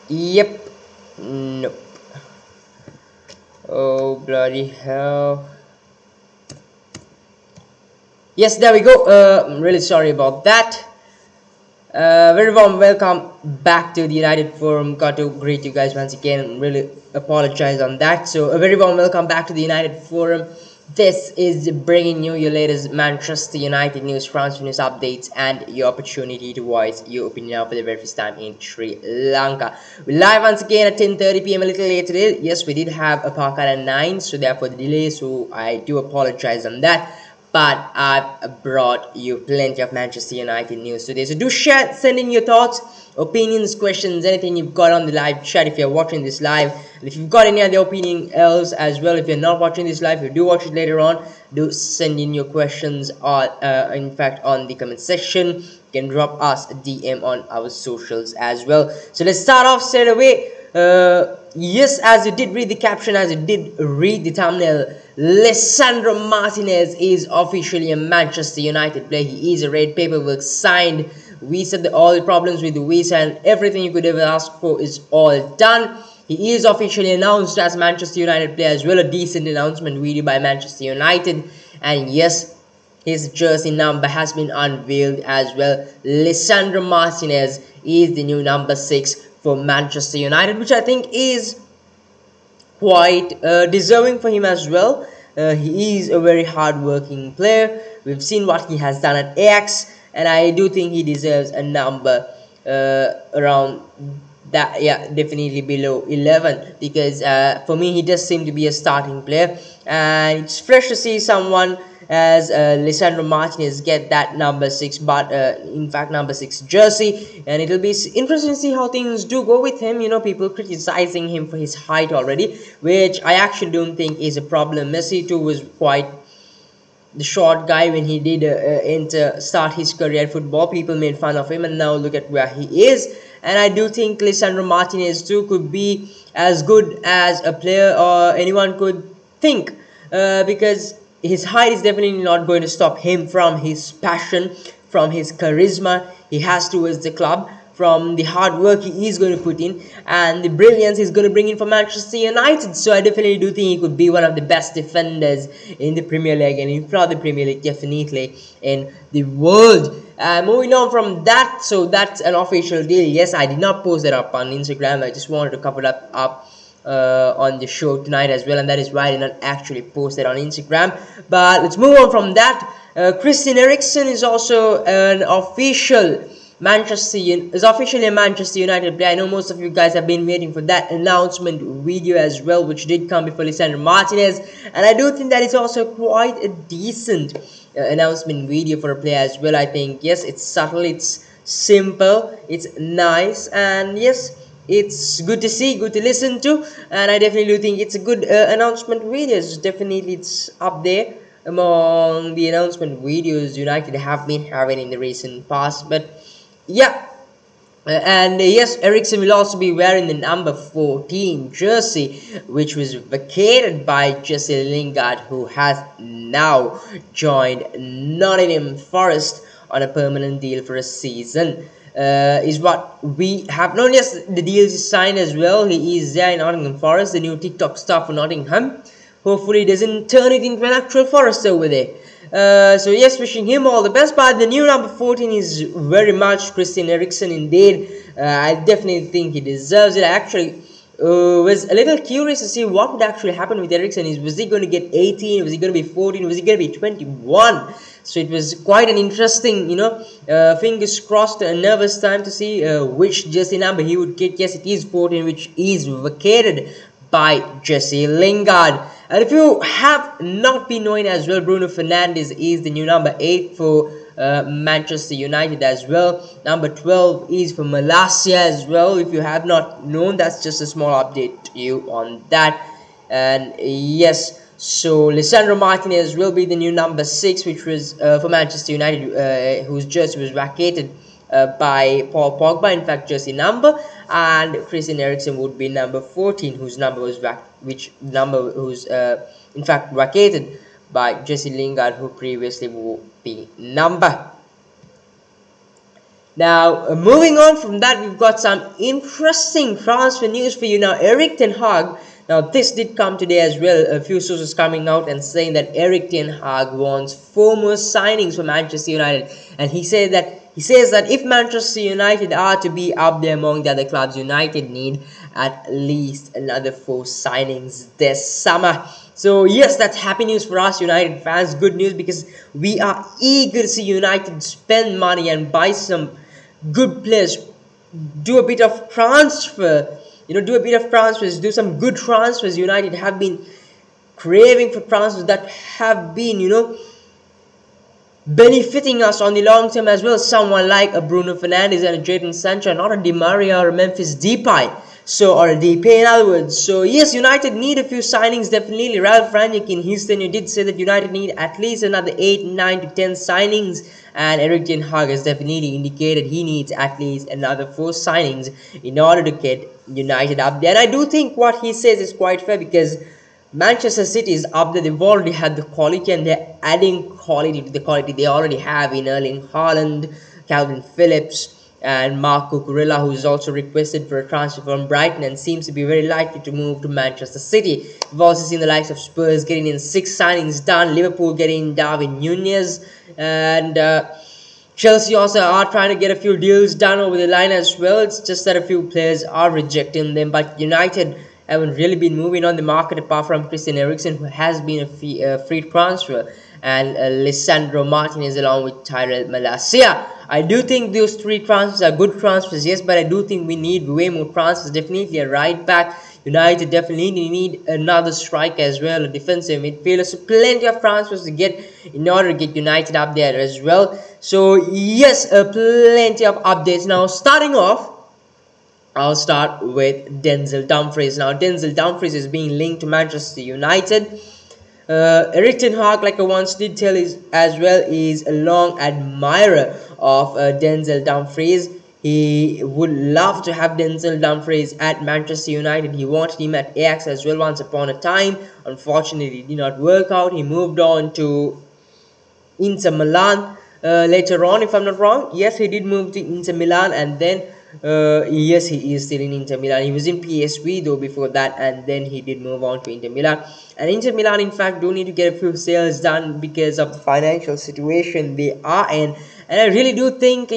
Yep. Nope. Oh, bloody hell. Yes, there we go. I'm really sorry about that. Very warm welcome back to the United Forum. Got to greet you guys once again. Really apologize on that. So, a very warm welcome back to the United Forum. This is bringing you your latest Manchester United news, transfer news updates, and your opportunity to voice your opinion for the very first time in Sri Lanka. We're live once again at 10:30 p.m. a little late today. Yes, we did have a park at 9, so therefore the delay. So I do apologize on that. But I've brought you plenty of Manchester United news today. So do share, send in your thoughts, opinions, questions, anything you've got on the live chat if you're watching this live. And if you've got any other opinion else as well, if you're not watching this live, you do watch it later on, do send in your questions or in fact on the comment section. You can drop us a DM on our socials as well. So let's start off straight away. Yes, as you did read the caption, as you did read the thumbnail, Lisandro Martinez is officially a Manchester United player. He is a red paperwork signed. We said all the problems with the visa and everything you could ever ask for is all done. He is officially announced as Manchester United player as well. A decent announcement video by Manchester United. And yes, his jersey number has been unveiled as well. Lisandro Martinez is the new number 6 for Manchester United, which I think is quite deserving for him as well. He is a very hard-working player. We've seen what he has done at Ajax, and I do think he deserves a number around that. Yeah, definitely below 11, because for me he does seem to be a starting player, and it's fresh to see someone as Lisandro Martinez get that number 6, but in fact number 6 jersey. And it'll be interesting to see how things do go with him. You know, people criticizing him for his height already, which I actually don't think is a problem. Messi too was quite the short guy when he did start his career at football. People made fun of him, and now look at where he is. And I do think Lisandro Martinez too could be as good as a player or anyone could think, because his height is definitely not going to stop him from his passion, from his charisma he has towards the club, from the hard work he is going to put in, and the brilliance he's going to bring in for Manchester United. So I definitely do think he could be one of the best defenders in the Premier League, and if not the Premier League, definitely in the world. Moving on from that, so that's an official deal. Yes, I did not post that up on Instagram. I just wanted to cover that up on the show tonight as well, and that is why I did not actually post it on Instagram. But let's move on from that. Christian Eriksen is also an officially a Manchester United player. I know most of you guys have been waiting for that announcement video as well, which did come before Lisandro Martinez, and I do think that it's also quite a decent announcement video for a player as well. I think yes, it's subtle, it's simple, it's nice, and yes, it's good to see, good to listen to, and I definitely do think it's a good announcement video. It's up there among the announcement videos United have been having in the recent past. But yeah, and yes, Eriksen will also be wearing the number 14 jersey, which was vacated by Jesse Lingard, who has now joined Nottingham Forest on a permanent deal for a season. Is what we have known. Yes, the deal is signed as well. He is there in Nottingham Forest, the new TikTok star for Nottingham. Hopefully, he doesn't turn it into an actual Forest over there. So yes, wishing him all the best. But the new number 14 is very much Christian Eriksen indeed. I definitely think he deserves it. I actually was a little curious to see what would actually happen with Eriksen. Was he going to get 18? Was he going to be 14? Was he going to be 21? So it was quite an interesting, fingers crossed, a nervous time to see which jersey number he would get. Yes, it is 14, which is vacated by Jesse Lingard. And if you have not been knowing as well, Bruno Fernandes is the new number 8 for Manchester United as well. Number 12 is for Malaysia as well. If you have not known, that's just a small update to you on that. And yes, so Lisandro Martinez will be the new number 6, which was for Manchester United, whose jersey was vacated by Paul Pogba, in fact jersey number, and Christian Eriksen would be number 14, whose number was in fact vacated by Jesse Lingard, who previously wore the number. Now, moving on from that, we've got some interesting transfer news for you now. Erik ten Hag. Now, this did come today as well. A few sources coming out and saying that Erik ten Hag wants 4 more signings for Manchester United, and he says that if Manchester United are to be up there among the other clubs, United need at least another 4 signings this summer. So yes, that's happy news for us United fans. Good news, because we are eager to see United spend money and buy some good players, do a bit of transfer, do a bit of transfers, do some good transfers. United have been craving for transfers that have been, benefiting us on the long term as well. Someone like a Bruno Fernandes and a Jadon Sancho, not a Di Maria or a Memphis Depay. So, or a Depay in other words. So yes, United need a few signings definitely. Ralph Rangnick in his tenure did say that United need at least another 8, 9 to 10 signings, and Erik ten Hag has definitely indicated he needs at least another 4 signings in order to get United up there. And I do think what he says is quite fair, because Manchester City is up there. They've already had the quality, and they're adding quality to the quality they already have in Erling Haaland, Calvin Phillips, and Marco Kurilla, who is also requested for a transfer from Brighton and seems to be very likely to move to Manchester City. We've also seen the likes of Spurs getting in 6 signings done, Liverpool getting Darwin Nunez, and Chelsea also are trying to get a few deals done over the line as well. It's just that a few players are rejecting them, but United haven't really been moving on the market apart from Christian Eriksen, who has been a free transfer, and Lisandro Martinez along with Tyrell Malacia. I do think those 3 transfers are good transfers, yes, but I do think we need way more transfers. Definitely a right back. United definitely need another striker as well, a defensive midfielder. So plenty of transfers to get in order to get United up there as well. So yes, plenty of updates. Now starting off, I'll start with Denzel Dumfries. Now, Denzel Dumfries is being linked to Manchester United. Erik ten Hag, like I once did tell, as well, is a long admirer of Denzel Dumfries. He would love to have Denzel Dumfries at Manchester United. He wanted him at Ajax as well once upon a time. Unfortunately, it did not work out. He moved on to Inter Milan later on, if I'm not wrong. Yes, he did move to Inter Milan, and then yes, he is still in Inter Milan. He was in PSV though before that, and then he did move on to Inter Milan. And Inter Milan, in fact, do need to get a few sales done because of the financial situation they are in. And I really do think,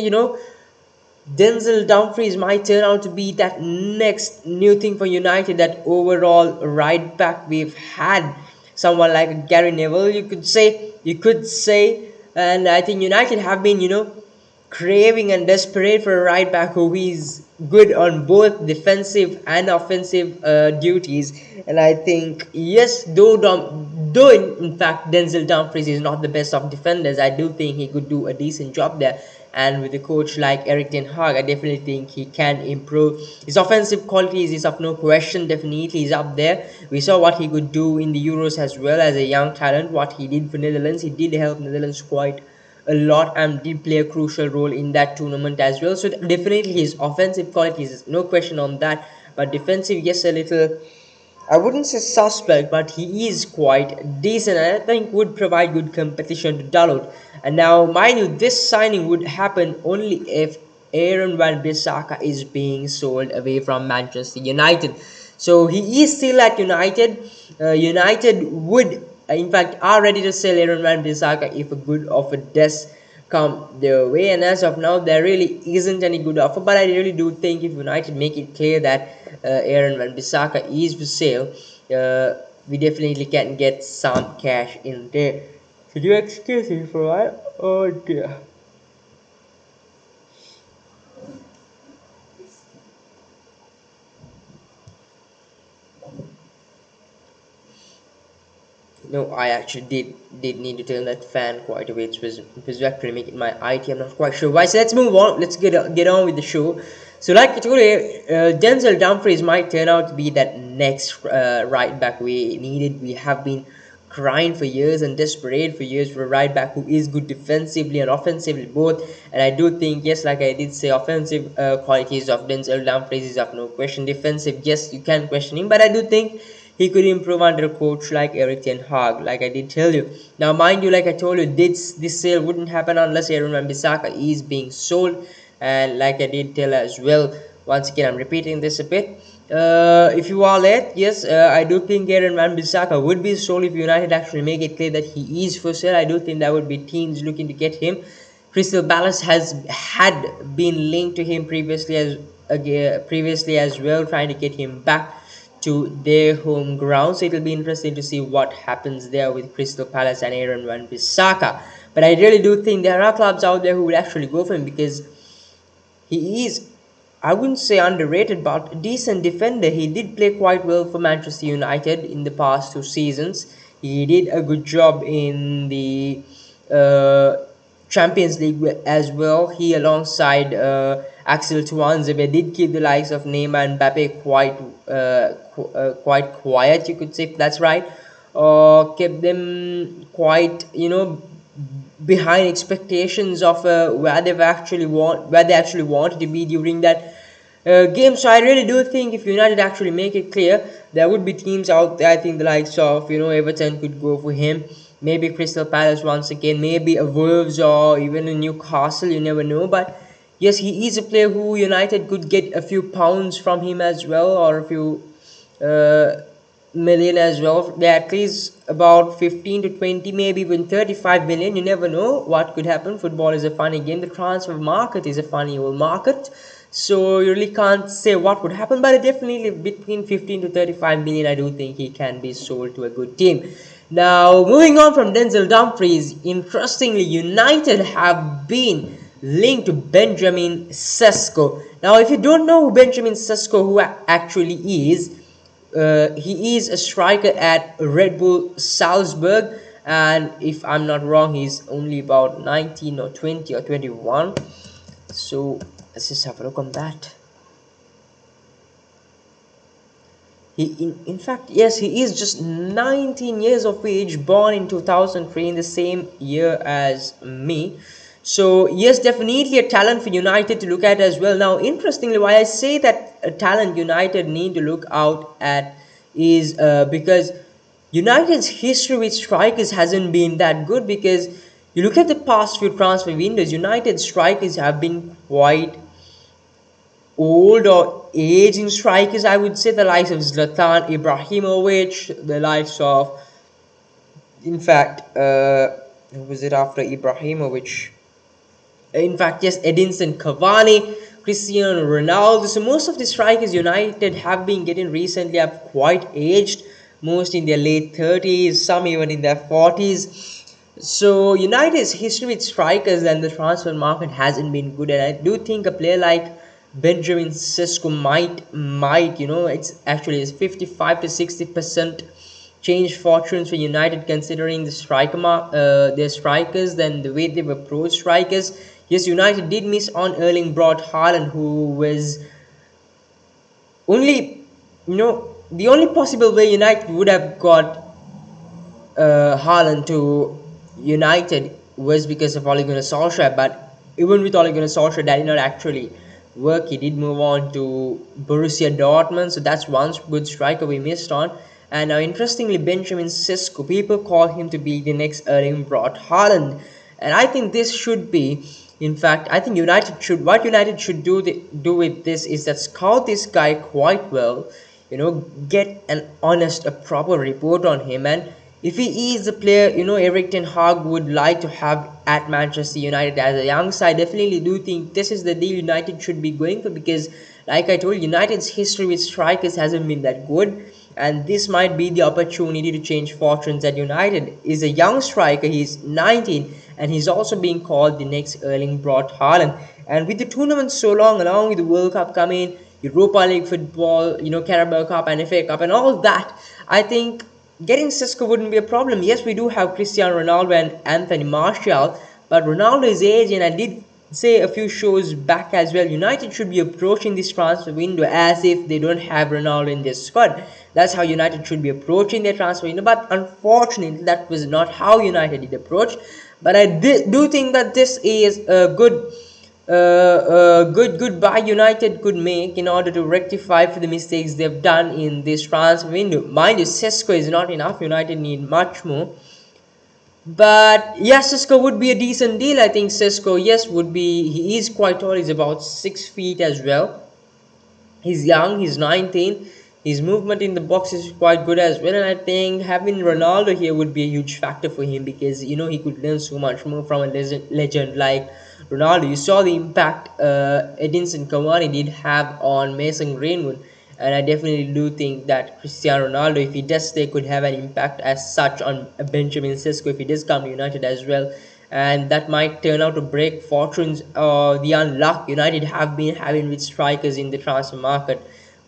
Denzel Dumfries might turn out to be that next new thing for United, that overall right back. We've had someone like Gary Neville, you could say, and I think United have been, craving and desperate for a right back who is good on both defensive and offensive duties. And I think, yes, though in fact Denzel Dumfries is not the best of defenders, I do think he could do a decent job there. And with a coach like Erik ten Hag, I definitely think he can improve. His offensive qualities is of no question. Definitely he's up there. We saw what he could do in the Euros as well as a young talent. What he did for Netherlands, he did help Netherlands quite a lot and did play a crucial role in that tournament as well. So definitely his offensive qualities, no question on that. But defensive, yes, a little, I wouldn't say suspect, but he is quite decent, and I think would provide good competition to Dalot. And now, mind you, this signing would happen only if Aaron Van Bissaka is being sold away from Manchester United. So he is still at United. United would, in fact, are ready to sell Aaron Van Bissaka if a good offer does come their way. And as of now, there really isn't any good offer. But I really do think if United make it clear that Aaron Van Bissaka is for sale, we definitely can get some cash in there. Could you excuse me for a while? Oh dear. No, I actually did need to turn that fan quite a bit. It was actually making my IT. I'm not quite sure why. So let's move on. Let's get on with the show. So like I told you, Denzel Dumfries might turn out to be that next right back we needed. We have been crying for years and desperate for years for a right back who is good defensively and offensively both. And I do think, yes, like I did say, offensive qualities of Denzel Dumfries is of no question. Defensive, yes, you can question him, but I do think he could improve under a coach like Erik ten Hag, like I did tell you. Now, mind you, like I told you, this sale wouldn't happen unless Aaron Wan-Bissaka is being sold. And like I did tell as well, once again I'm repeating this a bit. If you are late, yes, I do think Aaron Wan-Bissaka would be sold if United actually make it clear that he is for sale. I do think that would be teams looking to get him. Crystal Palace had been linked to him previously as well, trying to get him back to their home ground. So it'll be interesting to see what happens there with Crystal Palace and Aaron Wan-Bissaka. But I really do think there are clubs out there who would actually go for him, because he is, I wouldn't say underrated, but a decent defender. He did play quite well for Manchester United in the past 2 seasons. He did a good job in the uh, Champions League as well. He, alongside Axel Tuanzebe, did keep the likes of Neymar and Mbappe quite quiet, you could say, if that's right, or kept them quite, behind expectations of where they actually wanted to be during that game. So I really do think if United actually make it clear, there would be teams out there. I think the likes of Everton could go for him, maybe Crystal Palace once again, maybe a Wolves or even a Newcastle. You never know, but yes, he is a player who United could get a few pounds from him as well, or a few uh, million as well. They're at least about 15 to 20, maybe even 35 million. You never know what could happen. Football is a funny game. The transfer market is a funny old market. So you really can't say what would happen, but definitely between 15 to 35 million, I do think he can be sold to a good team. Now, moving on from Denzel Dumfries, interestingly, United have been linked to Benjamin Sesko. Now, if you don't know who Benjamin Sesko who actually is, he is a striker at Red Bull Salzburg, and if I'm not wrong, he's only about 19 or 20 or 21. So let's just have a look on that. In fact, yes, he is just 19 years of age, born in 2003, in the same year as me. So yes, definitely a talent for United to look at as well. Now, interestingly, why I say that a talent United need to look out at is because United's history with strikers hasn't been that good. Because you look at the past few transfer windows, United strikers have been quite old or aging strikers. I would say the likes of Zlatan Ibrahimovic, the likes of, in fact, who was it after Ibrahimovic? In fact, yes, Edinson Cavani, Cristiano Ronaldo. So most of the strikers United have been getting recently have quite aged, most in their late 30s, some even in their 40s. So United's history with strikers and the transfer market hasn't been good, and I do think a player like Benjamin Sesko might it's actually it's 55 to 60% change fortunes for United, considering their strikers, then the way they've approached strikers. Yes, United did miss on Erling Braut Haaland, who was only, the only possible way United would have got Haaland to United was because of Ole Gunnar Solskjaer. But even with Ole Gunnar Solskjaer, that did not actually work. He did move on to Borussia Dortmund, so that's one good striker we missed on. And now, interestingly, Benjamin Sesko, people call him to be the next Erling Braut Haaland, and I think this should be. In fact, I think United should do with this is that scout this guy quite well, get an honest, a proper report on him, and if he is a player, Erik ten Hag would like to have at Manchester United as a young side, definitely do think this is the deal United should be going for. Because, like I told, United's history with strikers hasn't been that good, and this might be the opportunity to change fortunes at United. Is a young striker, he's 19, and he's also being called the next Erling Braut Haaland. And with the tournament so long, along with the World Cup coming, Europa League football, Carabao Cup and FA Cup and all that, I think getting Sesko wouldn't be a problem. Yes, we do have Cristiano Ronaldo and Anthony Martial, but Ronaldo is aging. I did say a few shows back as well, United should be approaching this transfer window as if they don't have Ronaldo in their squad. That's how United should be approaching their transfer window, but unfortunately that was not how United did approach. But I do think that this is a good buy United could make in order to rectify for the mistakes they've done in this transfer window. Mind you, Sesko is not enough. United need much more. But yeah, Cisco would be a decent deal. I think Cisco, yes, would be. He is quite tall. He's about 6 feet as well. He's young, he's 19. His movement in the box is quite good as well, and I think having Ronaldo here would be a huge factor for him because he could learn so much more from a legend like Ronaldo. You saw the impact Edinson Cavani did have on Mason Greenwood, and I definitely do think that Cristiano Ronaldo, if he does stay, could have an impact as such on Benjamin Sesko if he does come to United as well, and that might turn out to break fortunes or the unluck United have been having with strikers in the transfer market.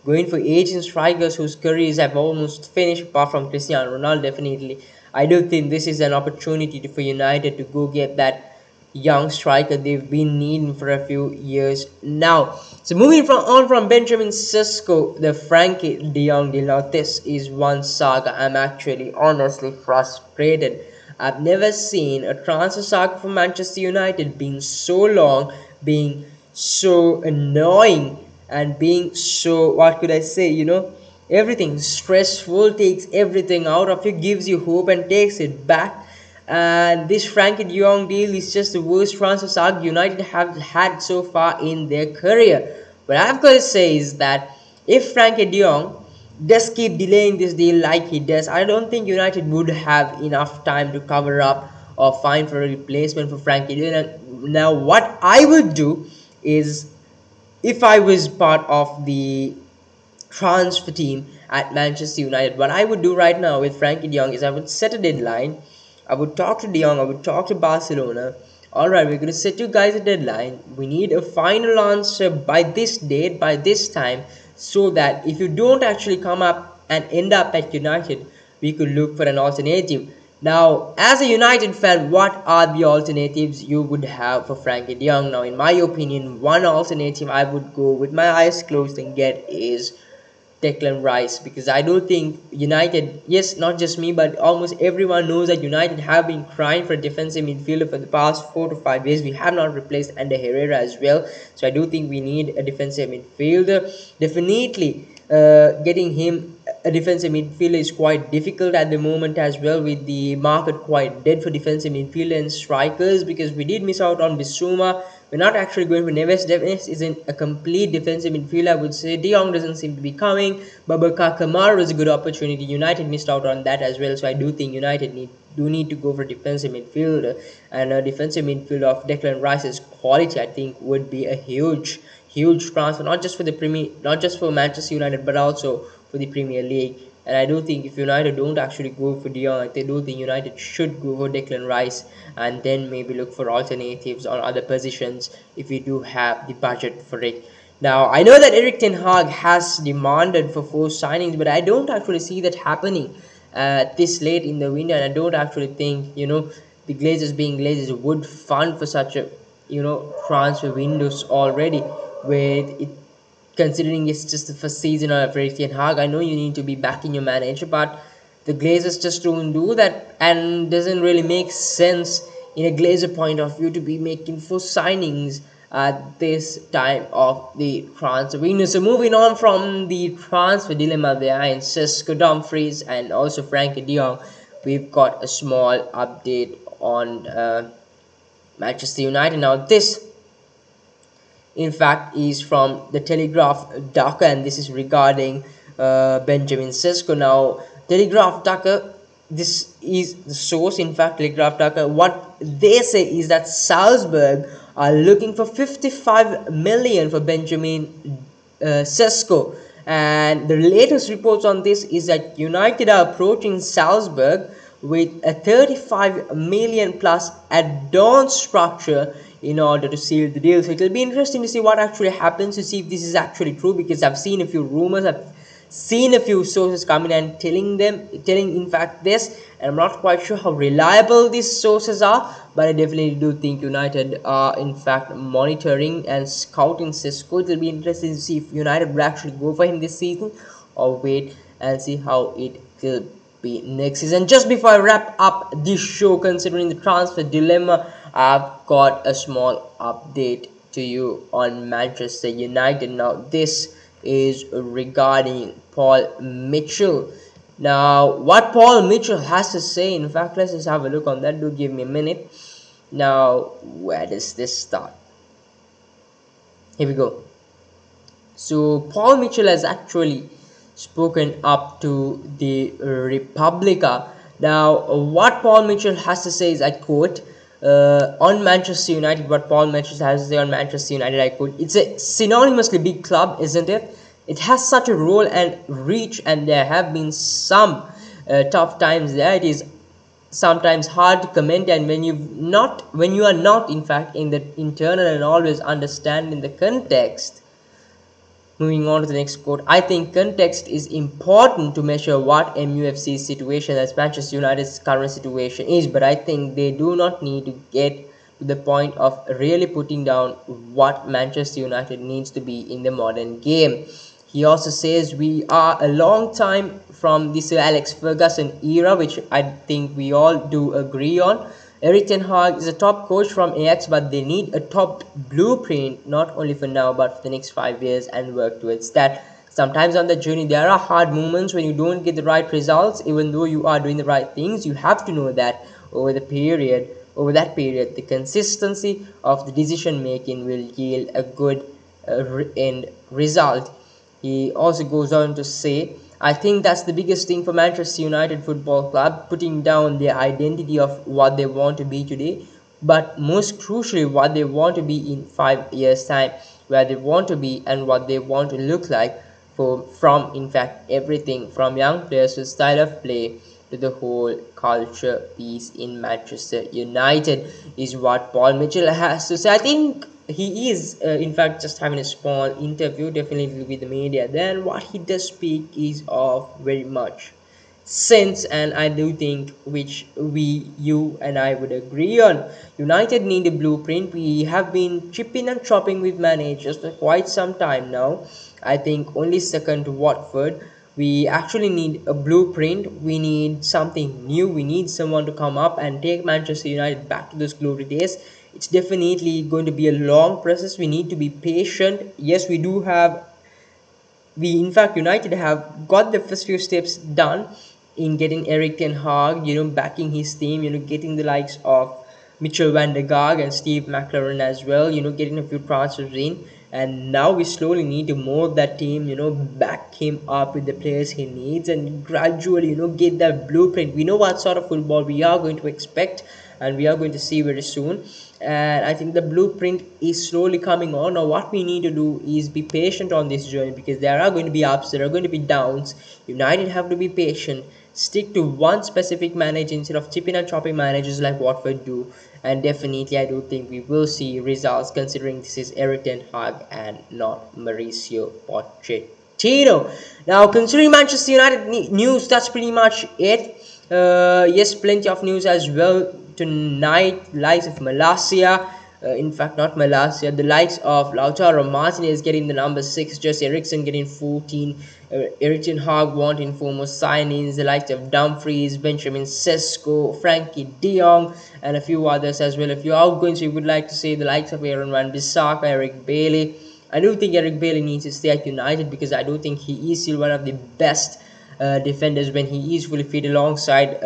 Going for aging strikers whose careers have almost finished, apart from Cristiano Ronaldo, definitely. I do think this is an opportunity for United to go get that young striker they've been needing for a few years now. So moving from Benjamin Sesko, the Frankie de Jong deal. Now this is one saga I'm actually honestly frustrated. I've never seen a transfer saga for Manchester United being so long, being so annoying, and being so, what could I say, everything stressful, takes everything out of you, gives you hope and takes it back. And this Frankie de Jong deal is just the worst transfer saga United have had so far in their career. What I've got to say is that if Frankie de Jong does keep delaying this deal like he does, I don't think United would have enough time to cover up or find for a replacement for Frankie de Jong. Now, what I would do is, if I was part of the transfer team at Manchester United, what I would do right now with Frankie de Jong is I would set a deadline. I would talk to De Jong, I would talk to Barcelona. Alright, we're going to set you guys a deadline. We need a final answer by this date, by this time, so that if you don't actually come up and end up at United, we could look for an alternative. Now, as a United fan, what are the alternatives you would have for Frankie de Jong? Now, in my opinion, one alternative I would go with my eyes closed and get is Declan Rice, because I do think United, yes, not just me, but almost everyone knows that United have been crying for a defensive midfielder for the past 4 to 5 years. We have not replaced Ander Herrera as well, so I do think we need a defensive midfielder. Definitely, getting him a defensive midfielder is quite difficult at the moment as well, with the market quite dead for defensive midfielder and strikers, because we did miss out on Bissouma. We're not actually going for Neves. Neves isn't a complete defensive midfielder, I would say. De Jong doesn't seem to be coming. Babacar Kamara was a good opportunity. United missed out on that as well. So I do think United need to go for defensive midfielder. And a defensive midfielder of Declan Rice's quality, I think, would be a huge transfer, not just for the not just for Manchester United, but also for the Premier League. And I do think if United don't actually go for De Jong, I do think United should go for Declan Rice and then maybe look for alternatives on other positions if we do have the budget for it. Now, I know that Erik ten Hag has demanded for 4 signings, but I don't actually see that happening this late in the window, and I don't actually think, the Glazers being Glazers would fund for such a, transfer windows already, with it considering it's just the first season of Erik ten Hag. I know you need to be backing your manager, but the Glazers just don't do that, and doesn't really make sense in a Glazer point of view to be making 4 signings at this time of the transfer window. So moving on from the transfer dilemma behind Sesko Dumfries and also Frankie de Jong, we've got a small update on Manchester United. Now this, in fact, is from the Telegraph Dhaka, and this is regarding Benjamin Sesko. Now, Telegraph Dhaka, this is the source. In fact, Telegraph Dhaka, what they say is that Salzburg are looking for 55 million for Benjamin Sesko, and the latest reports on this is that United are approaching Salzburg with a 35 million plus add-on structure in order to seal the deal. So it will be interesting to see what actually happens, to see if this is actually true, because I've seen a few rumors, I've seen a few sources coming and telling in fact this, and I'm not quite sure how reliable these sources are, but I definitely do think United are in fact monitoring and scouting Sesko. It will be interesting to see if United will actually go for him this season or wait and see how it will be next season. Just before I wrap up this show, considering the transfer dilemma, I've got a small update to you on Manchester United. Now this is regarding Paul Mitchell. Now, what Paul Mitchell has to say, in fact, let's just have a look on that. Do give me a minute. Now, where does this start? Here we go. So Paul Mitchell has actually spoken up to the Republica. Now, what Paul Mitchell has to say is, I quote, on Manchester United, what Paul Mitchell has to say on Manchester United, I quote, it's a synonymously big club, isn't it? It has such a role and reach, and there have been some tough times there. It is sometimes hard to comment, and when you are not in fact in the internal and always understand in the context. Moving on to the next quote, I think context is important to measure what MUFC's situation as Manchester United's current situation is, but I think they do not need to get to the point of really putting down what Manchester United needs to be in the modern game. He also says we are a long time from the Sir Alex Ferguson era, which I think we all do agree on. Erik ten Hag is a top coach from Ajax, but they need a top blueprint, not only for now, but for the next 5 years, and work towards that. Sometimes on the journey, there are hard moments when you don't get the right results, even though you are doing the right things. You have to know that over that period, the consistency of the decision making will yield a good end result. He also goes on to say, I think that's the biggest thing for Manchester United Football Club, putting down their identity of what they want to be today, but most crucially, what they want to be in 5 years' time, where they want to be and what they want to look like from, in fact, everything from young players to style of play to the whole culture piece in Manchester United is what Paul Mitchell has to say. I think he is, in fact, just having a small interview, definitely with the media. Then what he does speak is of very much sense, and I do think which you and I would agree on. United need a blueprint. We have been chipping and chopping with managers for quite some time now. I think only second to Watford. We actually need a blueprint. We need something new. We need someone to come up and take Manchester United back to those glory days. It's definitely going to be a long process. We need to be patient. Yes, we in fact United have got the first few steps done in getting Erik ten Hag, backing his team, getting the likes of Mitchell van der Gaag and Steve McLaren as well, getting a few transfers in. And now we slowly need to mold that team, back him up with the players he needs, and gradually, get that blueprint. We know what sort of football we are going to expect and we are going to see very soon. And I think the blueprint is slowly coming on. Now what we need to do is be patient on this journey, because there are going to be ups, there are going to be downs. United have to be patient, stick to one specific manager instead of chipping and chopping managers like Watford do. And definitely I do think we will see results, considering this is Erik ten Hag and not Mauricio Pochettino. Now, considering Manchester United news, that's pretty much it. Yes, plenty of news as well tonight. Likes of Malasia, in fact not Malasia, the likes of Lautaro Martinez getting the number 6, just Eriksen getting 14, Erik ten Hag wanting 4 more signings, the likes of Dumfries, Benjamin Sesko, Frankie de Jong, and a few others as well. If you are going to, you would like to say the likes of Aaron Van Bissaka, Eric Bailey. I do think Eric Bailey needs to stay at United, because I do think he is still one of the best defenders when he is fully fit, alongside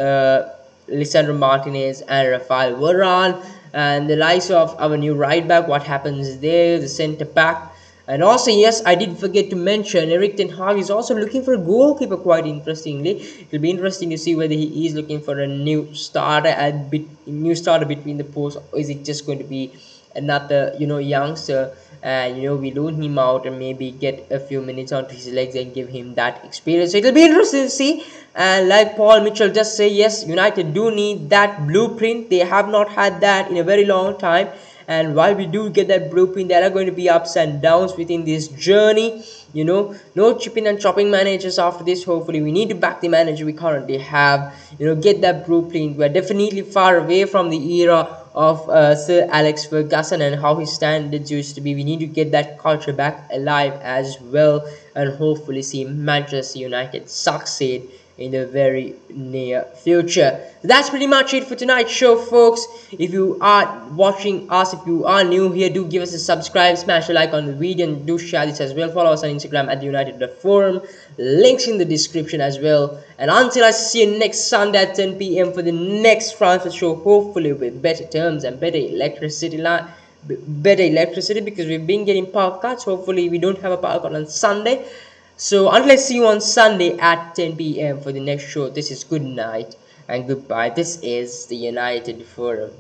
Lisandro Martinez and Rafael Varane. And the likes of our new right back, what happens there, the centre back. And also, yes, I did forget to mention, Erik ten Hag is also looking for a goalkeeper, quite interestingly. It will be interesting to see whether he is looking for a new starter between the posts, or is it just going to be another youngster, and we loan him out and maybe get a few minutes onto his legs and give him that experience. So it'll be interesting to see. And like Paul Mitchell just say, yes, United do need that blueprint. They have not had that in a very long time, and while we do get that blueprint, there are going to be ups and downs within this journey. No chipping and chopping managers after this. Hopefully we need to back the manager we currently have, get that blueprint. We're definitely far away from the era of Sir Alex Ferguson and how his standards used to be. We need to get that culture back alive as well, and hopefully see Manchester United succeed in the very near future. That's pretty much it for tonight's show, folks. If you are watching us, if you are new here, do give us a subscribe, smash a like on the video, and do share this as well. Follow us on Instagram at united.forum. Links in the description as well. And until I see you next Sunday at 10 p.m. for the next transfer show, hopefully with better terms and better electricity because we've been getting power cuts. Hopefully we don't have a power cut on Sunday. So until I see you on Sunday at 10 p.m. for the next show, this is good night and goodbye. This is the United Forum.